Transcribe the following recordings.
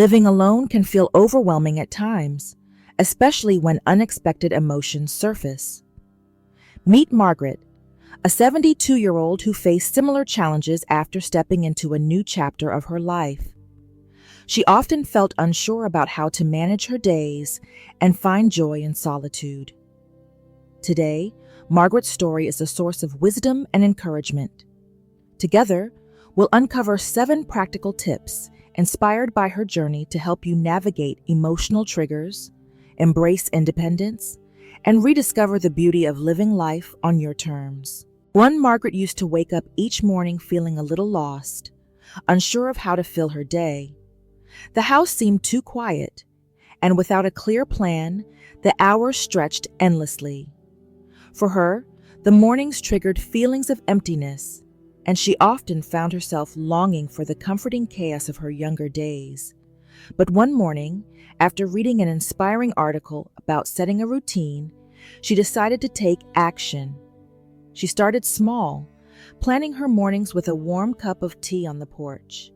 Living alone can feel overwhelming at times, especially when unexpected emotions surface. Meet Margaret, a 72-year-old who faced similar challenges after stepping into a new chapter of her life. She often felt unsure about how to manage her days and find joy in solitude. Today, Margaret's story is a source of wisdom and encouragement. Together, we'll uncover 7 practical tips inspired by her journey to help you navigate emotional triggers, embrace independence, and rediscover the beauty of living life on your terms. 1. Margaret used to wake up each morning feeling a little lost, unsure of how to fill her day. The house seemed too quiet, and without a clear plan, the hours stretched endlessly. For her, the mornings triggered feelings of emptiness, and she often found herself longing for the comforting chaos of her younger days. But one morning, after reading an inspiring article about setting a routine, she decided to take action. She started small, planning her mornings with a warm cup of tea on the porch,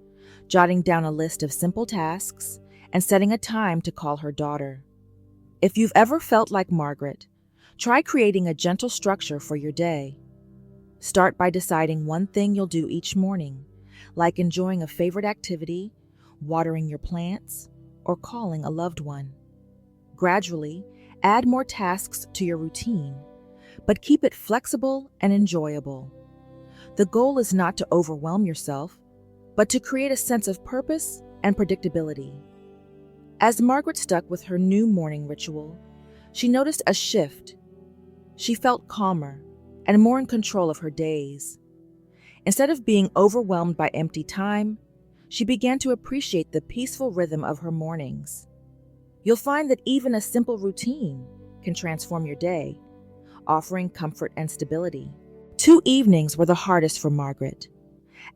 jotting down a list of simple tasks, and setting a time to call her daughter. If you've ever felt like Margaret, try creating a gentle structure for your day. Start by deciding one thing you'll do each morning, like enjoying a favorite activity, watering your plants, or calling a loved one. Gradually, add more tasks to your routine, but keep it flexible and enjoyable. The goal is not to overwhelm yourself, but to create a sense of purpose and predictability. As Margaret stuck with her new morning ritual, she noticed a shift. She felt calmer and more in control of her days. Instead of being overwhelmed by empty time, she began to appreciate the peaceful rhythm of her mornings. You'll find that even a simple routine can transform your day, offering comfort and stability. 2 evenings were the hardest for Margaret.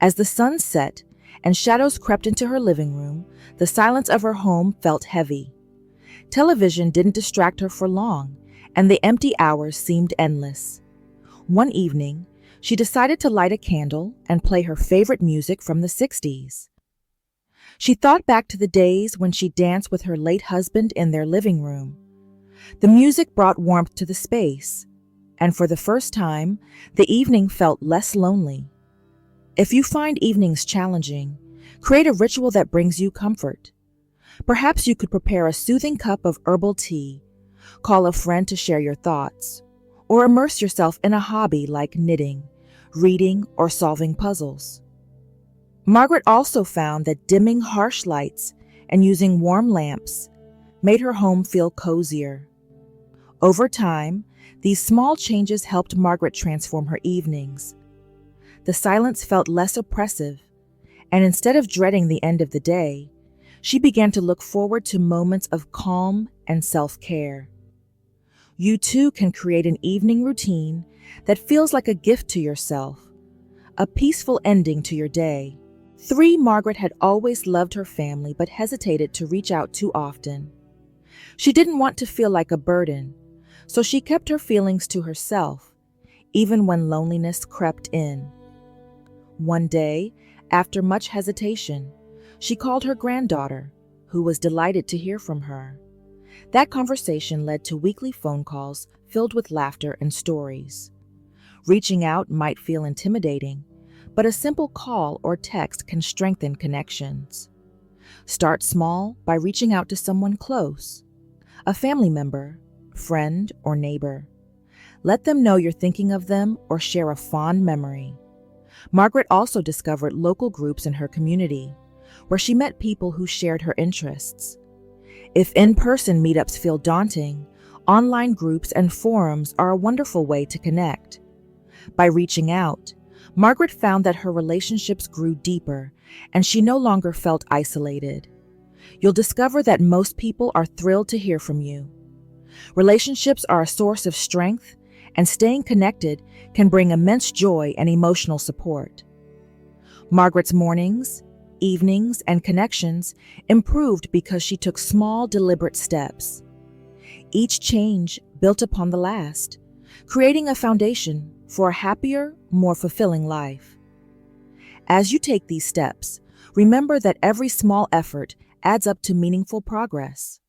As the sun set and shadows crept into her living room, the silence of her home felt heavy. Television didn't distract her for long, and the empty hours seemed endless. One evening, she decided to light a candle and play her favorite music from the 60s. She thought back to the days when she danced with her late husband in their living room. The music brought warmth to the space, and for the first time, the evening felt less lonely. If you find evenings challenging, create a ritual that brings you comfort. Perhaps you could prepare a soothing cup of herbal tea, call a friend to share your thoughts, or immerse yourself in a hobby like knitting, reading, or solving puzzles. Margaret also found that dimming harsh lights and using warm lamps made her home feel cozier. Over time, these small changes helped Margaret transform her evenings. The silence felt less oppressive, and instead of dreading the end of the day, she began to look forward to moments of calm and self-care. You too can create an evening routine that feels like a gift to yourself, a peaceful ending to your day. 3. Margaret had always loved her family but hesitated to reach out too often. She didn't want to feel like a burden, so she kept her feelings to herself, even when loneliness crept in. One day, after much hesitation, she called her granddaughter, who was delighted to hear from her. That conversation led to weekly phone calls filled with laughter and stories. Reaching out might feel intimidating, but a simple call or text can strengthen connections. Start small by reaching out to someone close, a family member, friend, or neighbor. Let them know you're thinking of them or share a fond memory. Margaret also discovered local groups in her community, where she met people who shared her interests. If in-person meetups feel daunting, online groups and forums are a wonderful way to connect. By reaching out, Margaret found that her relationships grew deeper, and she no longer felt isolated. You'll discover that most people are thrilled to hear from you. Relationships are a source of strength, and staying connected can bring immense joy and emotional support. Margaret's mornings, evenings, and connections improved because she took small, deliberate steps. Each change built upon the last, creating a foundation for a happier, more fulfilling life. As you take these steps, remember that every small effort adds up to meaningful progress.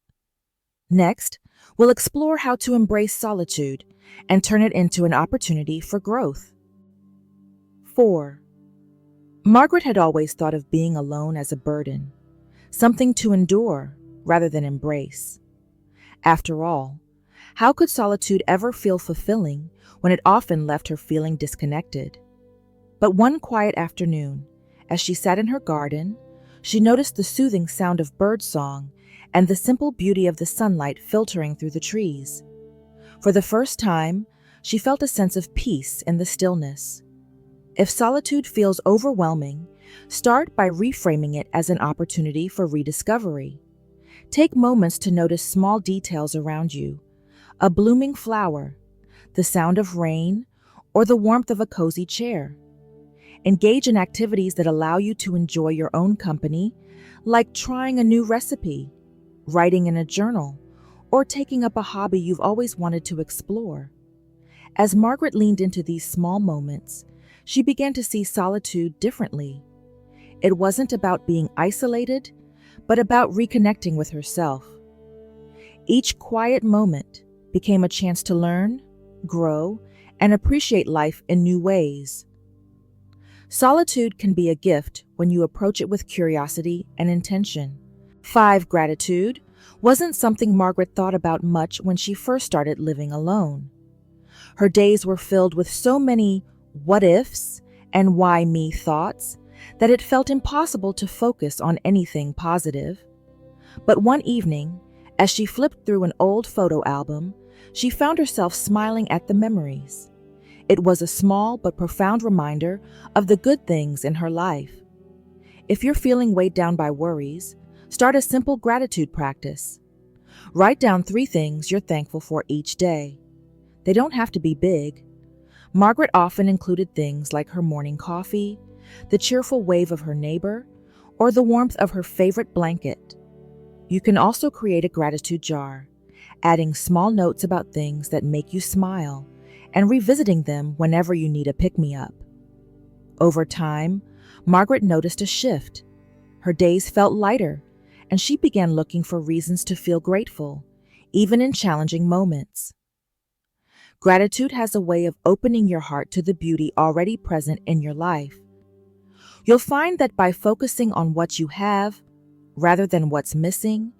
Next, we'll explore how to embrace solitude and turn it into an opportunity for growth. 4. Margaret had always thought of being alone as a burden, something to endure rather than embrace. After all, how could solitude ever feel fulfilling when it often left her feeling disconnected? But one quiet afternoon, as she sat in her garden, she noticed the soothing sound of birdsong and the simple beauty of the sunlight filtering through the trees. For the first time, she felt a sense of peace in the stillness. If solitude feels overwhelming, start by reframing it as an opportunity for rediscovery. Take moments to notice small details around you: a blooming flower, the sound of rain, or the warmth of a cozy chair. Engage in activities that allow you to enjoy your own company, like trying a new recipe, writing in a journal, or taking up a hobby you've always wanted to explore. As Margaret leaned into these small moments, she began to see solitude differently. It wasn't about being isolated, but about reconnecting with herself. Each quiet moment became a chance to learn, grow, and appreciate life in new ways. Solitude can be a gift when you approach it with curiosity and intention. 5. Gratitude wasn't something Margaret thought about much when she first started living alone. Her days were filled with so many what ifs and why me thoughts that it felt impossible to focus on anything positive. But one evening, as she flipped through an old photo album, she found herself smiling at the memories. It was a small but profound reminder of the good things in her life. If you're feeling weighed down by worries, start a simple gratitude practice. Write down 3 things you're thankful for each day. They don't have to be big. Margaret often included things like her morning coffee, the cheerful wave of her neighbor, or the warmth of her favorite blanket. You can also create a gratitude jar, adding small notes about things that make you smile and revisiting them whenever you need a pick-me-up. Over time, Margaret noticed a shift. Her days felt lighter, and she began looking for reasons to feel grateful, even in challenging moments. Gratitude has a way of opening your heart to the beauty already present in your life. You'll find that by focusing on what you have, rather than what's missing,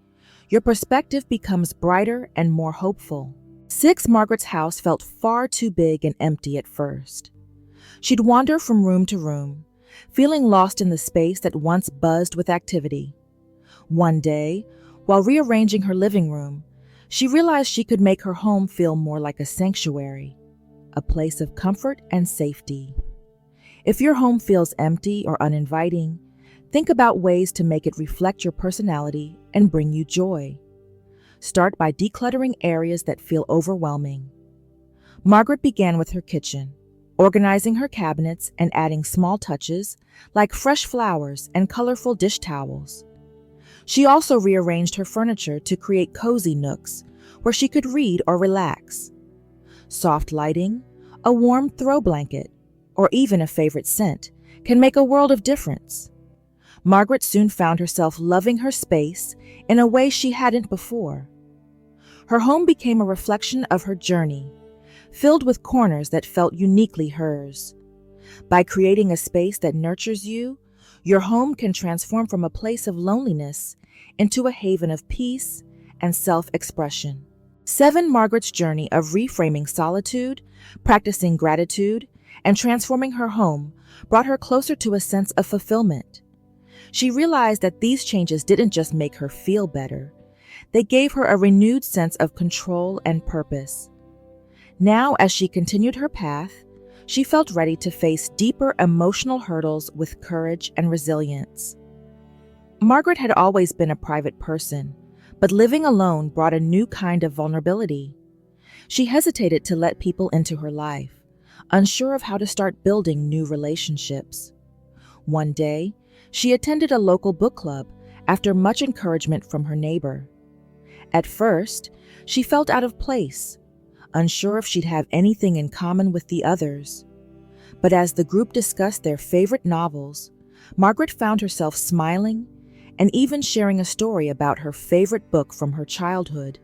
your perspective becomes brighter and more hopeful. 6. Margaret's house felt far too big and empty at first. She'd wander from room to room, feeling lost in the space that once buzzed with activity. One day, while rearranging her living room, she realized she could make her home feel more like a sanctuary, a place of comfort and safety. If your home feels empty or uninviting, think about ways to make it reflect your personality and bring you joy. Start by decluttering areas that feel overwhelming. Margaret began with her kitchen, organizing her cabinets and adding small touches like fresh flowers and colorful dish towels. She also rearranged her furniture to create cozy nooks where she could read or relax. Soft lighting, a warm throw blanket, or even a favorite scent can make a world of difference. Margaret soon found herself loving her space in a way she hadn't before. Her home became a reflection of her journey, filled with corners that felt uniquely hers. By creating a space that nurtures you, your home can transform from a place of loneliness into a haven of peace and self-expression. 7. Margaret's journey of reframing solitude, practicing gratitude, and transforming her home brought her closer to a sense of fulfillment. She realized that these changes didn't just make her feel better, they gave her a renewed sense of control and purpose. Now, as she continued her path, she felt ready to face deeper emotional hurdles with courage and resilience. Margaret had always been a private person, but living alone brought a new kind of vulnerability. She hesitated to let people into her life, unsure of how to start building new relationships. One day, she attended a local book club after much encouragement from her neighbor. At first, she felt out of place, unsure if she'd have anything in common with the others. But as the group discussed their favorite novels, Margaret found herself smiling and even sharing a story about her favorite book from her childhood.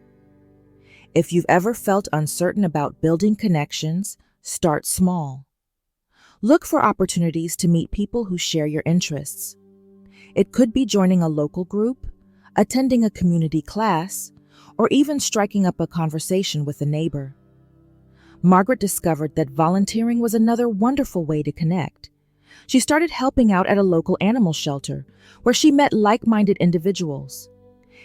If you've ever felt uncertain about building connections, start small. Look for opportunities to meet people who share your interests. It could be joining a local group, attending a community class, or even striking up a conversation with a neighbor. Margaret discovered that volunteering was another wonderful way to connect. She started helping out at a local animal shelter, where she met like-minded individuals.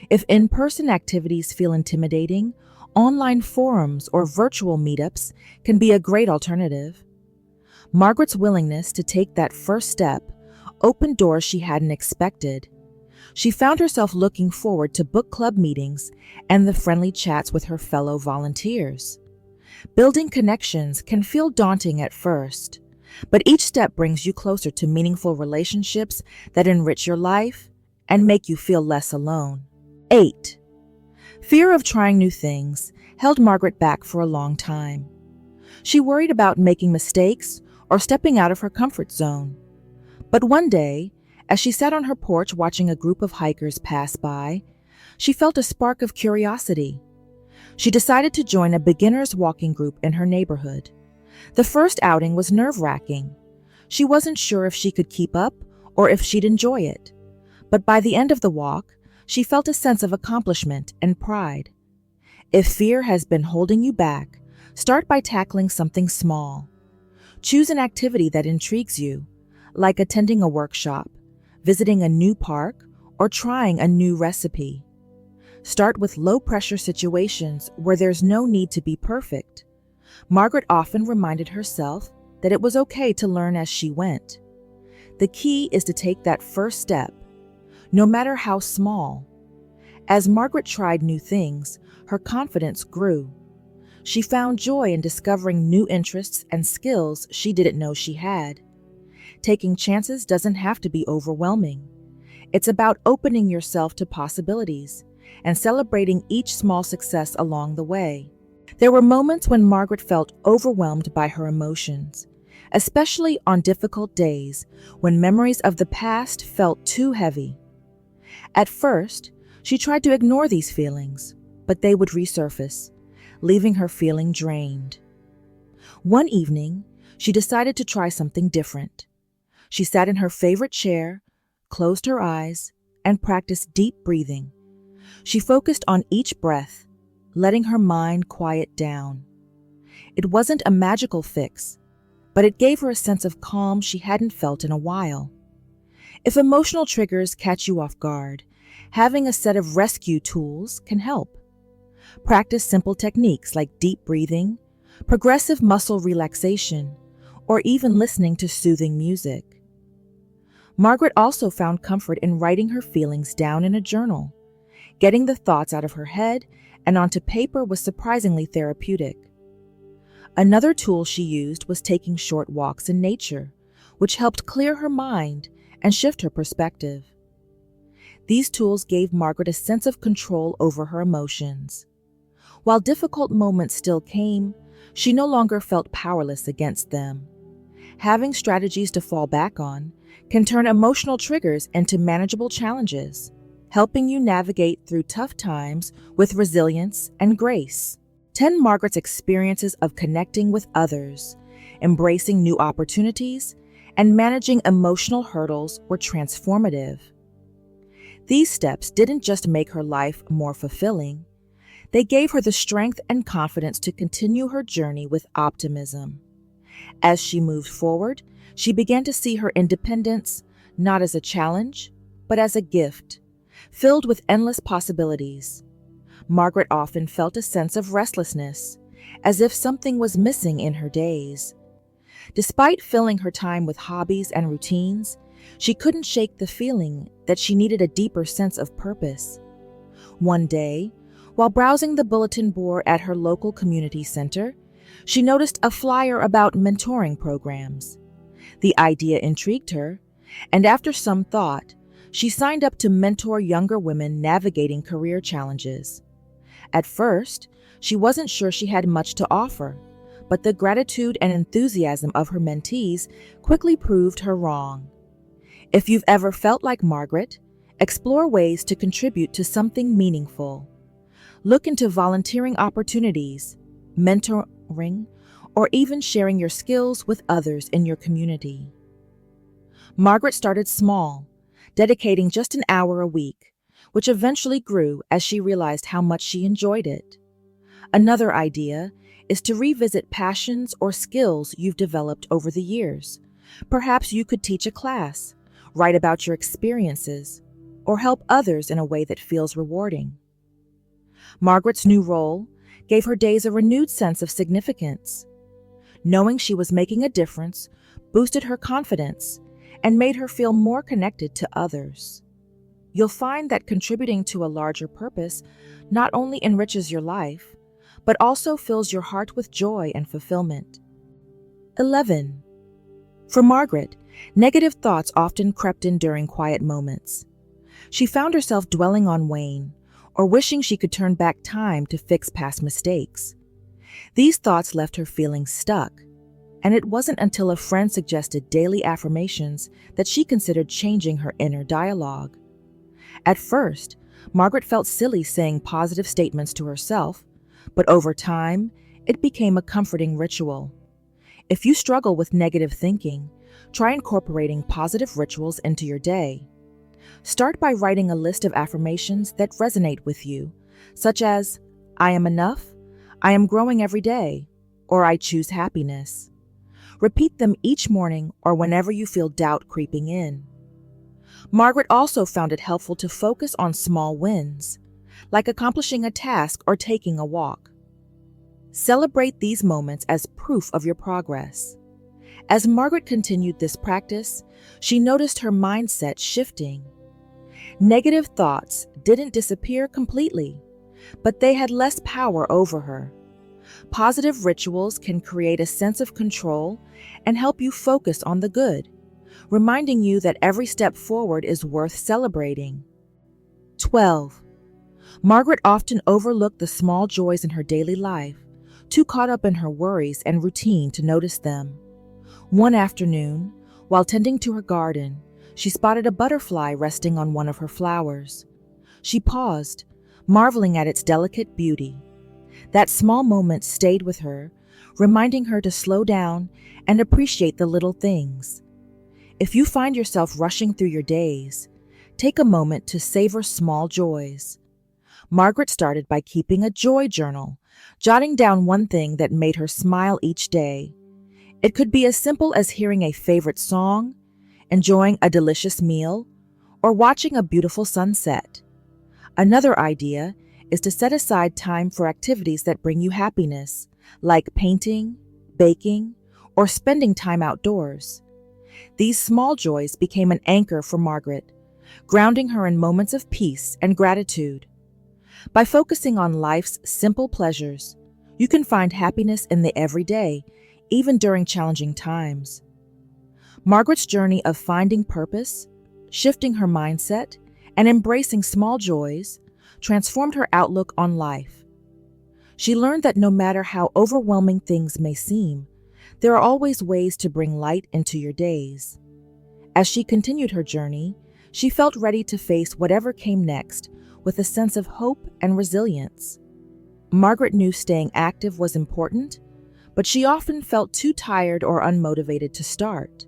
If in-person activities feel intimidating, online forums or virtual meetups can be a great alternative. Margaret's willingness to take that first step opened doors she hadn't expected. She found herself looking forward to book club meetings and the friendly chats with her fellow volunteers. Building connections can feel daunting at first, but each step brings you closer to meaningful relationships that enrich your life and make you feel less alone. 8. Fear of trying new things held Margaret back for a long time. She worried about making mistakes or stepping out of her comfort zone. But one day, as she sat on her porch watching a group of hikers pass by, she felt a spark of curiosity. She decided to join a beginner's walking group in her neighborhood. The first outing was nerve-wracking. She wasn't sure if she could keep up or if she'd enjoy it. But by the end of the walk, she felt a sense of accomplishment and pride. If fear has been holding you back, start by tackling something small. Choose an activity that intrigues you, like attending a workshop, visiting a new park, or trying a new recipe. Start with low-pressure situations where there's no need to be perfect. Margaret often reminded herself that it was okay to learn as she went. The key is to take that first step, no matter how small. As Margaret tried new things, her confidence grew. She found joy in discovering new interests and skills she didn't know she had. Taking chances doesn't have to be overwhelming. It's about opening yourself to possibilities and celebrating each small success along the way. There were moments when Margaret felt overwhelmed by her emotions, especially on difficult days when memories of the past felt too heavy. At first, she tried to ignore these feelings, but they would resurface, leaving her feeling drained. One evening, she decided to try something different. She sat in her favorite chair, closed her eyes, and practiced deep breathing. She focused on each breath, letting her mind quiet down. It wasn't a magical fix, but it gave her a sense of calm she hadn't felt in a while. If emotional triggers catch you off guard, having a set of rescue tools can help. Practice simple techniques like deep breathing, progressive muscle relaxation, or even listening to soothing music. Margaret also found comfort in writing her feelings down in a journal. Getting the thoughts out of her head and onto paper was surprisingly therapeutic. Another tool she used was taking short walks in nature, which helped clear her mind and shift her perspective. These tools gave Margaret a sense of control over her emotions. While difficult moments still came, she no longer felt powerless against them. Having strategies to fall back on can turn emotional triggers into manageable challenges, helping you navigate through tough times with resilience and grace. 10 Margaret's experiences of connecting with others, embracing new opportunities, and managing emotional hurdles were transformative. These steps didn't just make her life more fulfilling, they gave her the strength and confidence to continue her journey with optimism. As she moved forward, she began to see her independence not as a challenge, but as a gift, filled with endless possibilities. Margaret often felt a sense of restlessness, as if something was missing in her days. Despite filling her time with hobbies and routines, she couldn't shake the feeling that she needed a deeper sense of purpose. One day, while browsing the bulletin board at her local community center, she noticed a flyer about mentoring programs. The idea intrigued her, and after some thought, she signed up to mentor younger women navigating career challenges. At first, she wasn't sure she had much to offer, but the gratitude and enthusiasm of her mentees quickly proved her wrong. If you've ever felt like Margaret, Explore ways to contribute to something meaningful. Look into volunteering opportunities, mentoring, or even sharing your skills with others in your community. Margaret started small, dedicating just an hour a week, which eventually grew as she realized how much she enjoyed it. Another idea is to revisit passions or skills you've developed over the years. Perhaps you could teach a class, write about your experiences, or help others in a way that feels rewarding. Margaret's new role gave her days a renewed sense of significance. Knowing she was making a difference boosted her confidence and made her feel more connected to others. You'll find that contributing to a larger purpose not only enriches your life, but also fills your heart with joy and fulfillment. 11. For Margaret, negative thoughts often crept in during quiet moments. She found herself dwelling on Wayne, or wishing she could turn back time to fix past mistakes. These thoughts left her feeling stuck, and it wasn't until a friend suggested daily affirmations that she considered changing her inner dialogue. At first, Margaret felt silly saying positive statements to herself, but over time, it became a comforting ritual. If you struggle with negative thinking, try incorporating positive rituals into your day. Start by writing a list of affirmations that resonate with you, such as, "I am enough," "I am growing every day," or "I choose happiness." Repeat them each morning or whenever you feel doubt creeping in. Margaret also found it helpful to focus on small wins, like accomplishing a task or taking a walk. Celebrate these moments as proof of your progress. As Margaret continued this practice, she noticed her mindset shifting. Negative thoughts didn't disappear completely, but they had less power over her. Positive rituals can create a sense of control and help you focus on the good, reminding you that every step forward is worth celebrating. 12. Margaret often overlooked the small joys in her daily life, too caught up in her worries and routine to notice them. One afternoon, while tending to her garden, she spotted a butterfly resting on one of her flowers. She paused, marveling at its delicate beauty. That small moment stayed with her, reminding her to slow down and appreciate the little things. If you find yourself rushing through your days, take a moment to savor small joys. Margaret started by keeping a joy journal, jotting down one thing that made her smile each day. It could be as simple as hearing a favorite song, enjoying a delicious meal, or watching a beautiful sunset. Another idea is to set aside time for activities that bring you happiness, like painting, baking, or spending time outdoors. These small joys became an anchor for Margaret, grounding her in moments of peace and gratitude. By focusing on life's simple pleasures, you can find happiness in the everyday, even during challenging times. Margaret's journey of finding purpose, shifting her mindset, and embracing small joys transformed her outlook on life. She learned that no matter how overwhelming things may seem, there are always ways to bring light into your days. As she continued her journey, she felt ready to face whatever came next with a sense of hope and resilience. Margaret knew staying active was important, but she often felt too tired or unmotivated to start.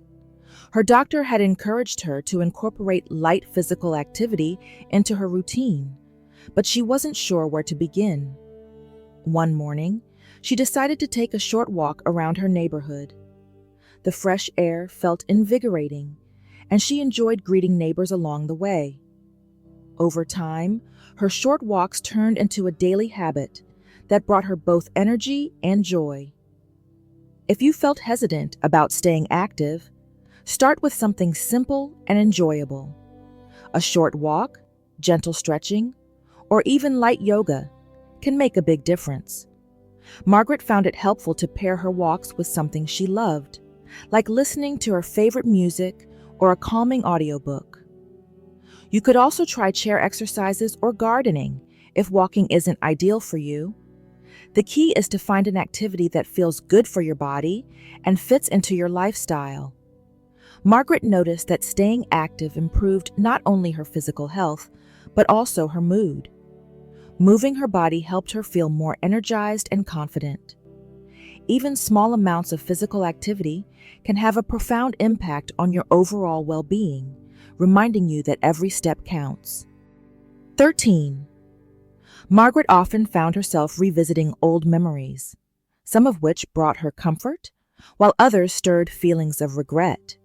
Her doctor had encouraged her to incorporate light physical activity into her routine, but she wasn't sure where to begin. One morning, she decided to take a short walk around her neighborhood. The fresh air felt invigorating, and she enjoyed greeting neighbors along the way. Over time, her short walks turned into a daily habit that brought her both energy and joy. If you felt hesitant about staying active, start with something simple and enjoyable. A short walk, gentle stretching, or even light yoga can make a big difference. Margaret found it helpful to pair her walks with something she loved, like listening to her favorite music or a calming audiobook. You could also try chair exercises or gardening if walking isn't ideal for you. The key is to find an activity that feels good for your body and fits into your lifestyle. Margaret noticed that staying active improved not only her physical health, but also her mood. Moving her body helped her feel more energized and confident. Even small amounts of physical activity can have a profound impact on your overall well-being, reminding you that every step counts. 13. Margaret often found herself revisiting old memories, some of which brought her comfort, while others stirred feelings of regret.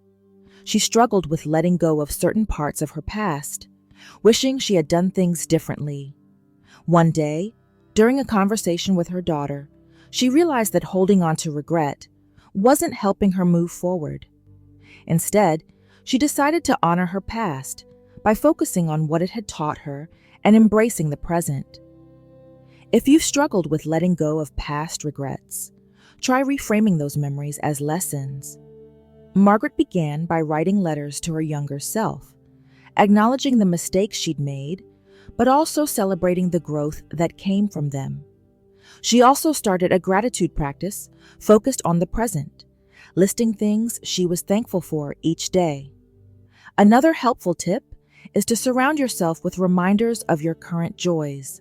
She struggled with letting go of certain parts of her past, wishing she had done things differently. One day, during a conversation with her daughter, she realized that holding on to regret wasn't helping her move forward. Instead, she decided to honor her past by focusing on what it had taught her and embracing the present. If you've struggled with letting go of past regrets, try reframing those memories as lessons. Margaret began by writing letters to her younger self, acknowledging the mistakes she'd made, but also celebrating the growth that came from them. She also started a gratitude practice focused on the present, listing things she was thankful for each day. Another helpful tip is to surround yourself with reminders of your current joys,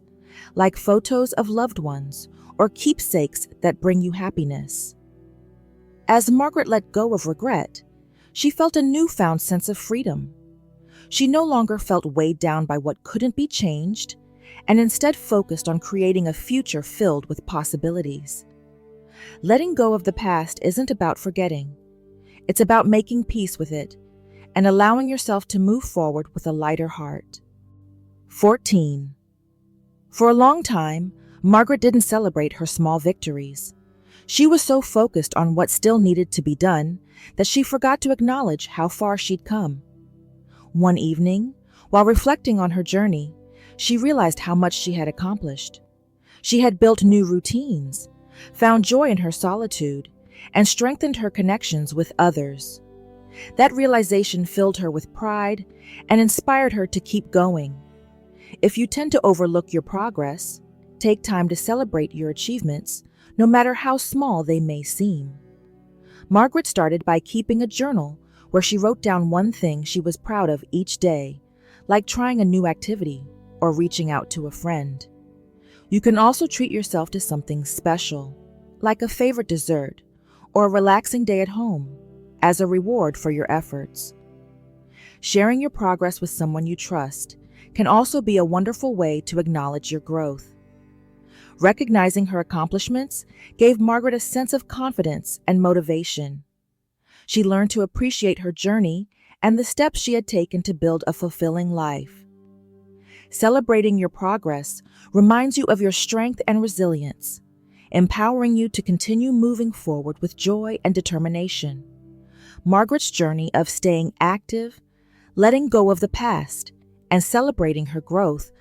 like photos of loved ones or keepsakes that bring you happiness. As Margaret let go of regret, she felt a newfound sense of freedom. She no longer felt weighed down by what couldn't be changed, and instead focused on creating a future filled with possibilities. Letting go of the past isn't about forgetting. It's about making peace with it and allowing yourself to move forward with a lighter heart. 14. For a long time, Margaret didn't celebrate her small victories. She was so focused on what still needed to be done that she forgot to acknowledge how far she'd come. One evening, while reflecting on her journey, she realized how much she had accomplished. She had built new routines, found joy in her solitude, and strengthened her connections with others. That realization filled her with pride and inspired her to keep going. If you tend to overlook your progress, take time to celebrate your achievements, no matter how small they may seem. Margaret started by keeping a journal where she wrote down one thing she was proud of each day, like trying a new activity or reaching out to a friend. You can also treat yourself to something special, like a favorite dessert or a relaxing day at home, as a reward for your efforts. Sharing your progress with someone you trust can also be a wonderful way to acknowledge your growth. Recognizing her accomplishments gave Margaret a sense of confidence and motivation. She learned to appreciate her journey and the steps she had taken to build a fulfilling life. Celebrating your progress reminds you of your strength and resilience, empowering you to continue moving forward with joy and determination. Margaret's journey of staying active, letting go of the past, and celebrating her growth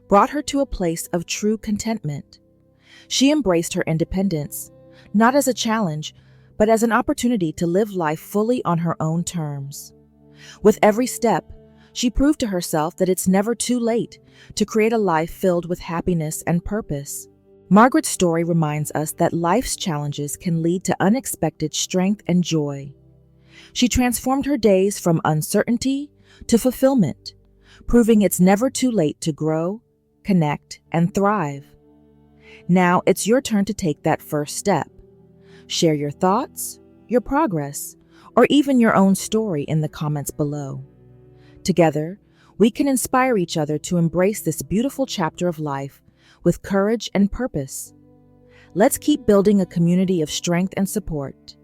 brought her to a place of true contentment. She embraced her independence, not as a challenge, but as an opportunity to live life fully on her own terms. With every step, she proved to herself that it's never too late to create a life filled with happiness and purpose. Margaret's story reminds us that life's challenges can lead to unexpected strength and joy. She transformed her days from uncertainty to fulfillment, proving it's never too late to grow, connect, and thrive. Now it's your turn to take that first step. Share your thoughts, your progress, or even your own story in the comments below. Together, we can inspire each other to embrace this beautiful chapter of life with courage and purpose. Let's keep building a community of strength and support.